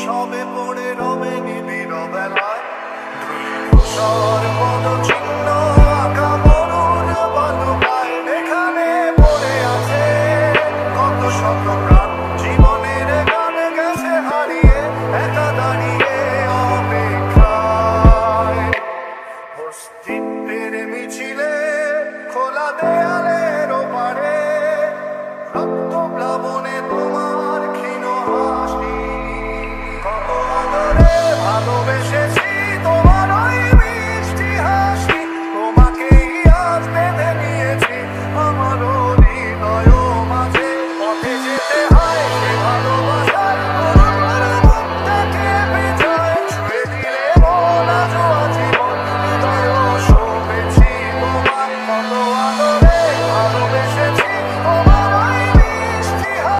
সবে পড়ে রবে নিবিড় বেলায় ধূসর পদচিহ্ন আঁকা মরুর বালুকায় এখানে পড়ে আছে কত শত প্রাণ জীবনের গান গেছে হারিয়ে একা দাঁড়িয়ে অপেক্ষায় অস্তিত্বের মিছিলে খোলা দেয়ালের ওপারে রক্ত প্লাবনে তোমার ক্ষীণ হাসি কত আদরে ভালোবেসেছি তোমার ওই মিষ্টি হাসি তোমাকেই আজ বেঁধে নিয়েছি আমার হৃদয় মাঝে পথে যেতে